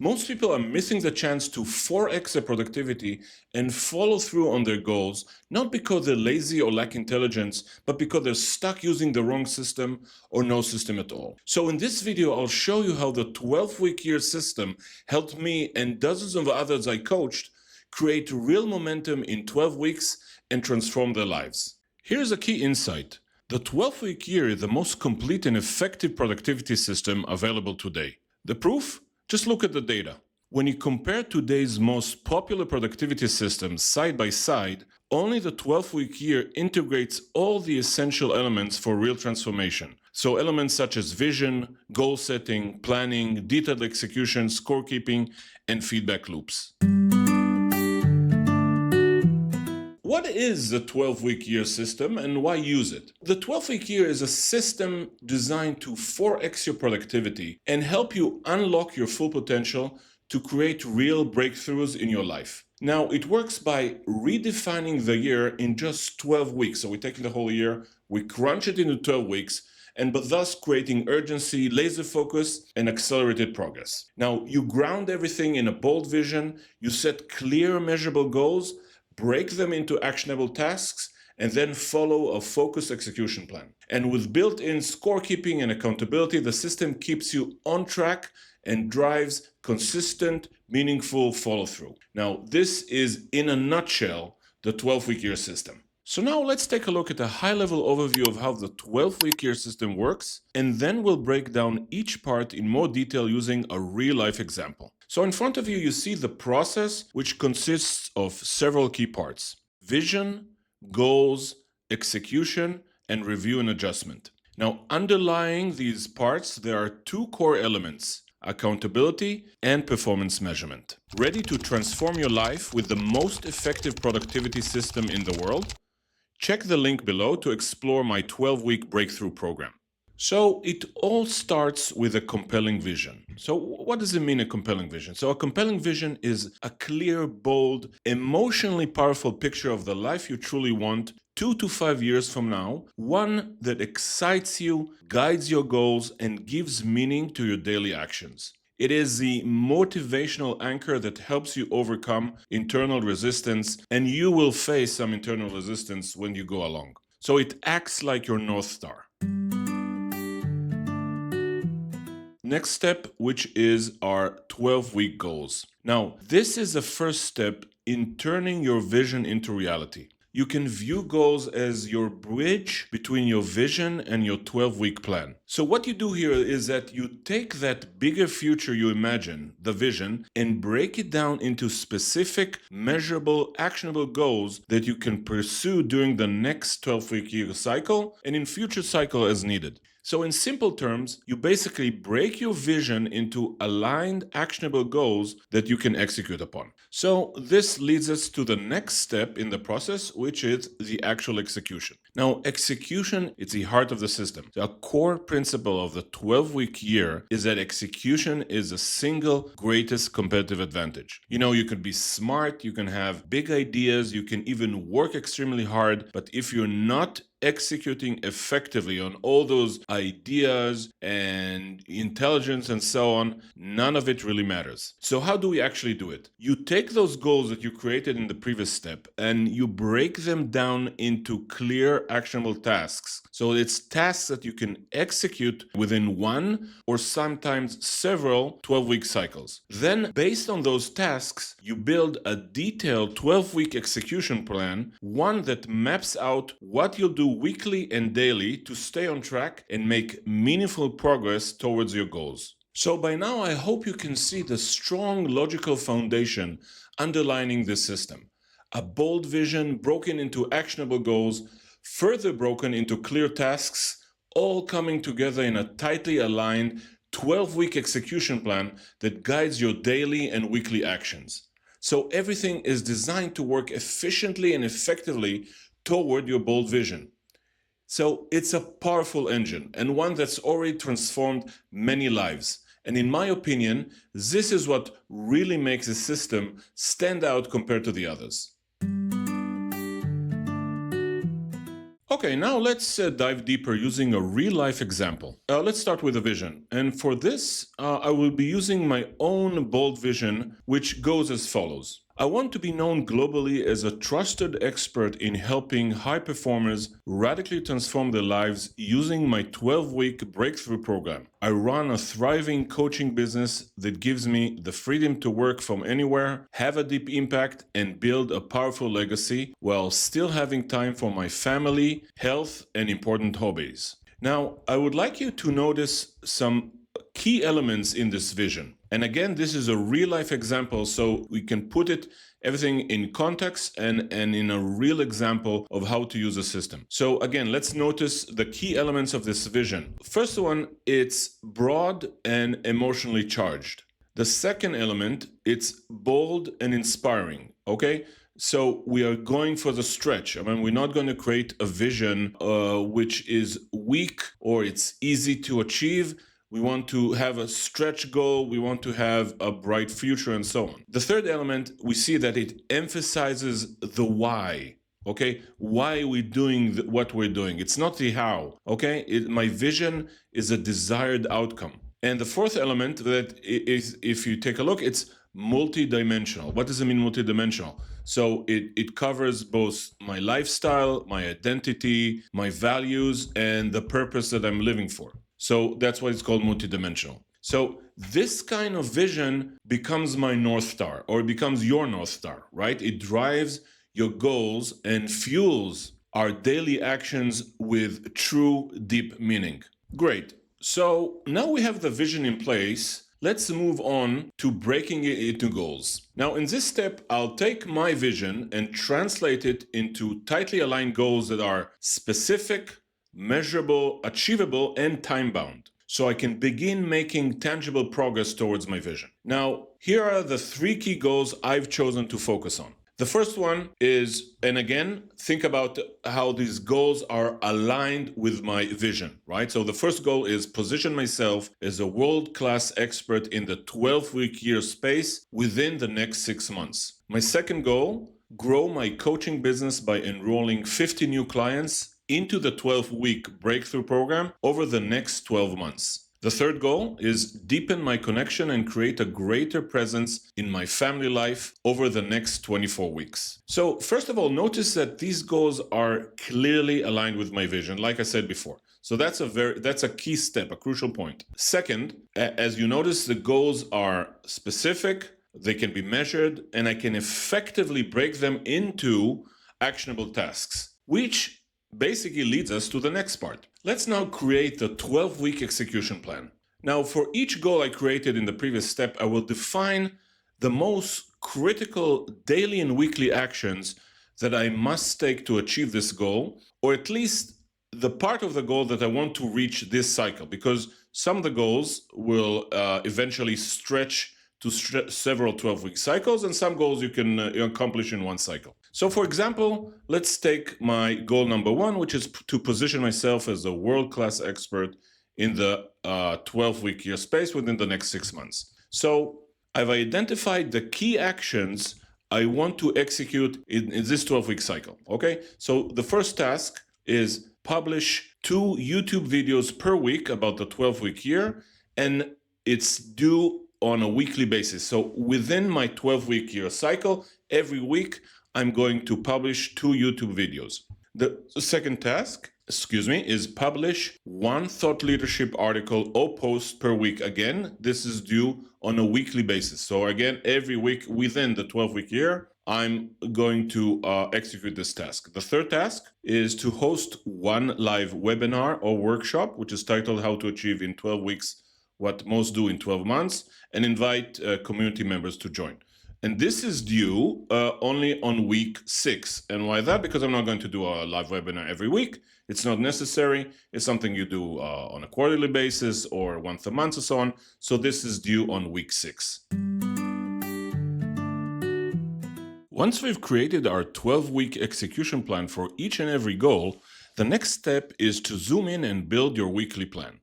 Most people are missing the chance to 4x their productivity and follow through on their goals, not because they're lazy or lack intelligence, but because they're stuck using the wrong system or no system at all. So in this video, I'll show you how the 12-week year system helped me and dozens of others I coached create real momentum in 12 weeks and transform their lives. Here's a key insight. The 12-week year is the most complete and effective productivity system available today. The proof? Just look at the data. When you compare today's most popular productivity systems side by side, only the 12-week year integrates all the essential elements for real transformation. So elements such as vision, goal setting, planning, detailed execution, scorekeeping, and feedback loops. What is the 12-week year system and why use it? The 12-week year is a system designed to 4x your productivity and help you unlock your full potential to create real breakthroughs in your life. Now, it works by redefining the year in just 12 weeks. So we're taking the whole year, we crunch it into 12 weeks, and but thus creating urgency, laser focus, and accelerated progress. Now, you ground everything in a bold vision, you set clear, measurable goals, break them into actionable tasks, and then follow a focused execution plan. And with built-in scorekeeping and accountability, the system keeps you on track and drives consistent, meaningful follow-through. Now, this is, in a nutshell, the 12-week year system. So now let's take a look at a high-level overview of how the 12-week year system works, and then we'll break down each part in more detail using a real-life example. So in front of you, you see the process, which consists of several key parts: vision, goals, execution, and review and adjustment. Now, underlying these parts, there are two core elements: accountability and performance measurement. Ready to transform your life with the most effective productivity system in the world? Check the link below to explore my 12-week breakthrough program. So it all starts with a compelling vision. So what does it mean, a compelling vision? So a compelling vision is a clear, bold, emotionally powerful picture of the life you truly want 2 to 5 years from now, one that excites you, guides your goals, and gives meaning to your daily actions. It is the motivational anchor that helps you overcome internal resistance, and you will face some internal resistance when you go along. So it acts like your North Star. Next step, which is our 12-week goals. Now, this is the first step in turning your vision into reality. You can view goals as your bridge between your vision and your 12-week plan. So what you do here is that you take that bigger future you imagine, the vision, and break it down into specific, measurable, actionable goals that you can pursue during the next 12-week year cycle and in future cycle as needed. So in simple terms, you basically break your vision into aligned, actionable goals that you can execute upon. So this leads us to the next step in the process, which is the actual execution. Now, execution is the heart of the system. A core principle of the 12-week year is that execution is the single greatest competitive advantage. You could be smart, you can have big ideas, you can even work extremely hard, but if you're not executing effectively on all those ideas and intelligence and so on, none of it really matters. So how do we actually do it? You take those goals that you created in the previous step and you break them down into clear, actionable tasks. So it's tasks that you can execute within one or sometimes several 12-week cycles. Then, based on those tasks, you build a detailed 12-week execution plan, one that maps out what you'll do weekly and daily to stay on track and make meaningful progress towards your goals. So by now, I hope you can see the strong logical foundation underlining this system. A bold vision broken into actionable goals, further broken into clear tasks, all coming together in a tightly aligned 12-week execution plan that guides your daily and weekly actions. So everything is designed to work efficiently and effectively toward your bold vision. So it's a powerful engine and one that's already transformed many lives. And in my opinion, this is what really makes the system stand out compared to the others. Okay, now let's dive deeper using a real-life example. Let's start with a vision. And for this, I will be using my own bold vision, which goes as follows. I want to be known globally as a trusted expert in helping high performers radically transform their lives using my 12-week breakthrough program. I run a thriving coaching business that gives me the freedom to work from anywhere, have a deep impact, and build a powerful legacy while still having time for my family, health, and important hobbies. Now, I would like you to notice some key elements in this vision. And again, this is a real life example, so we can put it everything in context and in a real example of how to use a system. So again, let's notice the key elements of this vision. First one, it's broad and emotionally charged. The second element, it's bold and inspiring, okay? So we are going for the stretch. I mean, we're not going to create a vision which is weak or it's easy to achieve. We want to have a stretch goal. We want to have a bright future and so on. The third element, we see that it emphasizes the why. Okay, why are we doing what we're doing? It's not the how. Okay, my vision is a desired outcome. And the fourth element that is, if you take a look, it's multidimensional. What does it mean multidimensional? So it covers both my lifestyle, my identity, my values, and the purpose that I'm living for. So that's why it's called multidimensional. So this kind of vision becomes my North Star, or it becomes your North Star, right? It drives your goals and fuels our daily actions with true deep meaning. Great. So now we have the vision in place. Let's move on to breaking it into goals. Now, in this step, I'll take my vision and translate it into tightly aligned goals that are specific, measurable, achievable, and time-bound, so I can begin making tangible progress towards my vision. Now, here are the 3 key goals I've chosen to focus on. The first one is, and again, think about how these goals are aligned with my vision, right? So the first goal is position myself as a world-class expert in the 12-week year space within the next 6 months. My second goal, grow my coaching business by enrolling 50 new clients into the 12-week breakthrough program over the next 12 months. The third goal is deepen my connection and create a greater presence in my family life over the next 24 weeks. So first of all, notice that these goals are clearly aligned with my vision, like I said before. So that's a key step, a crucial point. Second, as you notice, the goals are specific, they can be measured, and I can effectively break them into actionable tasks, which basically leads us to the next part. Let's now create the 12-week execution plan. Now, for each goal I created in the previous step, I will define the most critical daily and weekly actions that I must take to achieve this goal, or at least the part of the goal that I want to reach this cycle, because some of the goals will eventually stretch to several 12-week cycles, and some goals you can accomplish in one cycle. So for example, let's take my goal number 1, which is to position myself as a world-class expert in the 12-week year space within the next 6 months. So I've identified the key actions I want to execute in this 12-week cycle, okay? So the first task is publish 2 YouTube videos per week about the 12-week year, and it's due on a weekly basis. So within my 12-week year cycle, every week, I'm going to publish 2 YouTube videos. The second task, is publish 1 thought leadership article or post per week. Again, this is due on a weekly basis. So again, every week within the 12-week year, I'm going to execute this task. The third task is to host 1 live webinar or workshop, which is titled How to Achieve in 12 Weeks What Most Do in 12 Months, and invite community members to join. And this is due only on week 6. And why that? Because I'm not going to do a live webinar every week. It's not necessary. It's something you do on a quarterly basis or once a month or so on. So this is due on week 6. Once we've created our 12-week execution plan for each and every goal, the next step is to zoom in and build your weekly plan.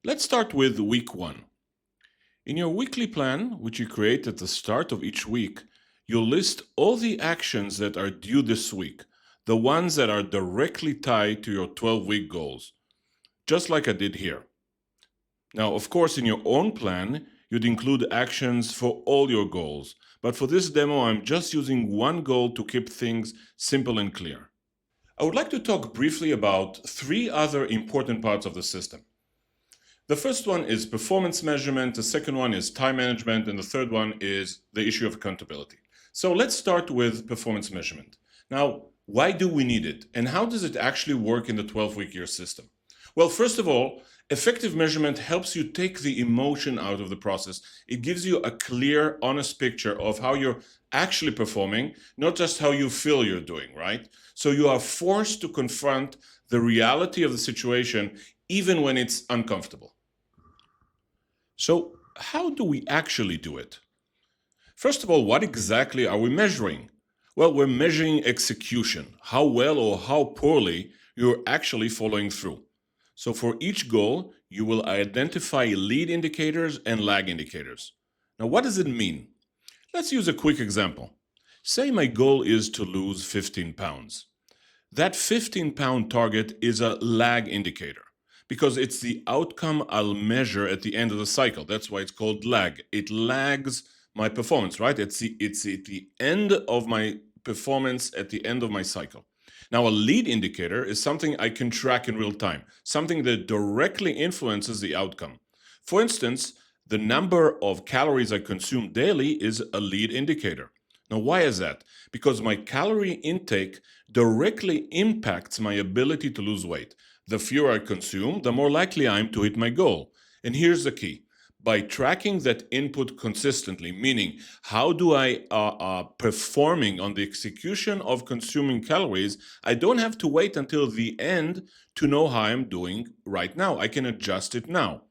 Let's start with week 1. In your weekly plan, which you create at the start of each week, you'll list all the actions that are due this week, the ones that are directly tied to your 12-week goals, just like I did here. Now, of course, in your own plan, you'd include actions for all your goals, but for this demo, I'm just using one goal to keep things simple and clear. I would like to talk briefly about 3 other important parts of the system. The first one is performance measurement, the second one is time management, and the third one is the issue of accountability. So let's start with performance measurement. Now, why do we need it, and how does it actually work in the 12-week year system? Well, first of all, effective measurement helps you take the emotion out of the process. It gives you a clear, honest picture of how you're actually performing, not just how you feel you're doing, right? So you are forced to confront the reality of the situation, even when it's uncomfortable. So, how do we actually do it? First of all, what exactly are we measuring? Well, we're measuring execution, how well or how poorly you're actually following through. So for each goal, you will identify lead indicators and lag indicators. Now, what does it mean? Let's use a quick example. Say my goal is to lose 15 pounds. That 15-pound target is a lag indicator because it's the outcome I'll measure at the end of the cycle. That's why it's called lag. It lags my performance, right? It's at the end of my performance at the end of my cycle. Now, a lead indicator is something I can track in real time, something that directly influences the outcome. For instance, the number of calories I consume daily is a lead indicator. Now, why is that? Because my calorie intake directly impacts my ability to lose weight. The fewer I consume, the more likely I am to hit my goal. And here's the key. By tracking that input consistently, meaning how do I performing on the execution of consuming calories, I don't have to wait until the end to know how I'm doing right now. I can adjust it now.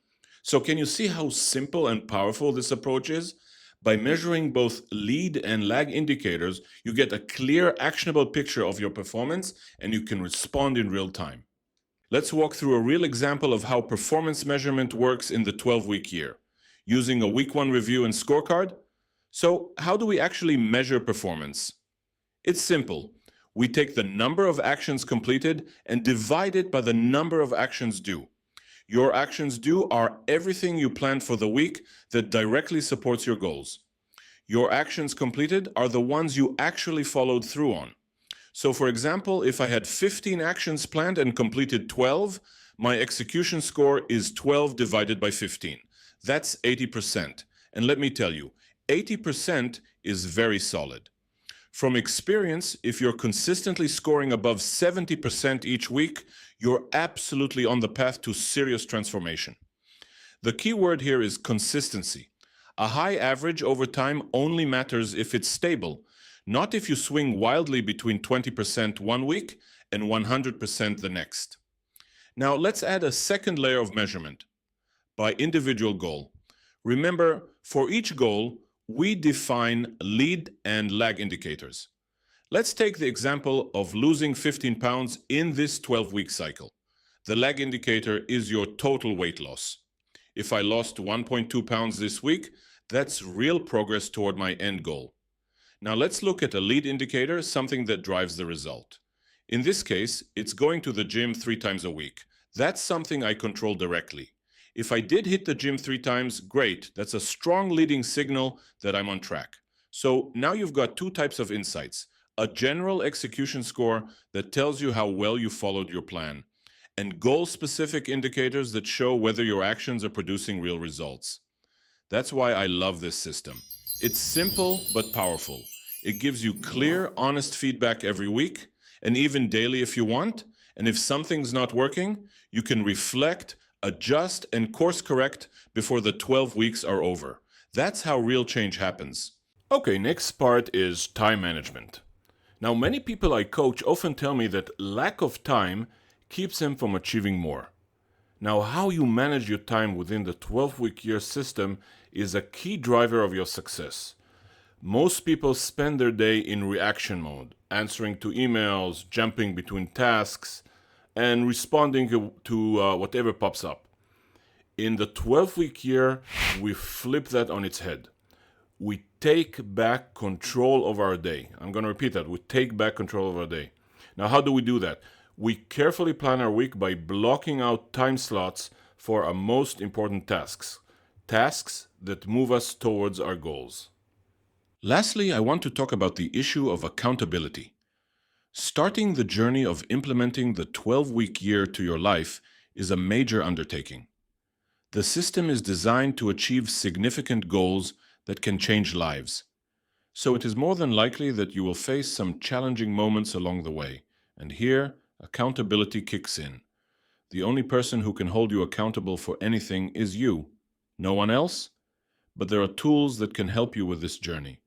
So can you see how simple and powerful this approach is? By measuring both lead and lag indicators, you get a clear, actionable picture of your performance and you can respond in real time. Let's walk through a real example of how performance measurement works in the 12-week year, using a week 1 review and scorecard. So, how do we actually measure performance? It's simple. We take the number of actions completed and divide it by the number of actions due. Your actions due are everything you planned for the week that directly supports your goals. Your actions completed are the ones you actually followed through on. So for example, if I had 15 actions planned and completed 12, my execution score is 12 divided by 15. That's 80%. And let me tell you, 80% is very solid. From experience, if you're consistently scoring above 70% each week, you're absolutely on the path to serious transformation. The key word here is consistency. A high average over time only matters if it's stable, not if you swing wildly between 20% one week and 100% the next. Now let's add a second layer of measurement by individual goal. Remember, for each goal, we define lead and lag indicators. Let's take the example of losing 15 pounds in this 12-week cycle. The lag indicator is your total weight loss. If I lost 1.2 pounds this week, that's real progress toward my end goal. Now let's look at a lead indicator, something that drives the result. In this case, it's going to the gym 3 times a week. That's something I control directly. If I did hit the gym 3 times, great. That's a strong leading signal that I'm on track. So now you've got 2 types of insights. A general execution score that tells you how well you followed your plan, and goal-specific indicators that show whether your actions are producing real results. That's why I love this system. It's simple but powerful. It gives you clear, honest feedback every week, and even daily if you want. And if something's not working, you can reflect, adjust, and course correct before the 12 weeks are over. That's how real change happens. Okay, next part is time management. Now, many people I coach often tell me that lack of time keeps them from achieving more. Now, how you manage your time within the 12-week year system is a key driver of your success. Most people spend their day in reaction mode, answering to emails, jumping between tasks, and responding to whatever pops up. In the 12-week year, we flip that on its head. We take back control of our day. I'm going to repeat that. We take back control of our day. Now, how do we do that? We carefully plan our week by blocking out time slots for our most important tasks, tasks that move us towards our goals. Lastly, I want to talk about the issue of accountability. Starting the journey of implementing the 12-week year to your life is a major undertaking. The system is designed to achieve significant goals that can change lives. So it is more than likely that you will face some challenging moments along the way. And here, accountability kicks in. The only person who can hold you accountable for anything is you. No one else? But there are tools that can help you with this journey.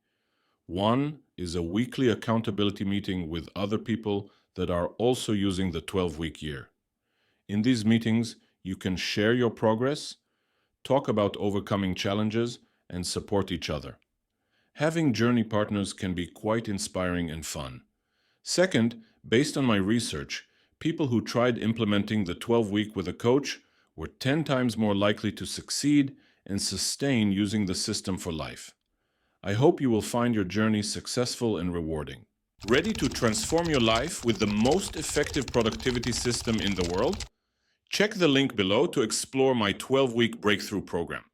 One is a weekly accountability meeting with other people that are also using the 12-week year. In these meetings, you can share your progress, talk about overcoming challenges, and support each other. Having journey partners can be quite inspiring and fun. Second, based on my research, people who tried implementing the 12-week with a coach were 10 times more likely to succeed and sustain using the system for life. I hope you will find your journey successful and rewarding. Ready to transform your life with the most effective productivity system in the world? Check the link below to explore my 12-week breakthrough program.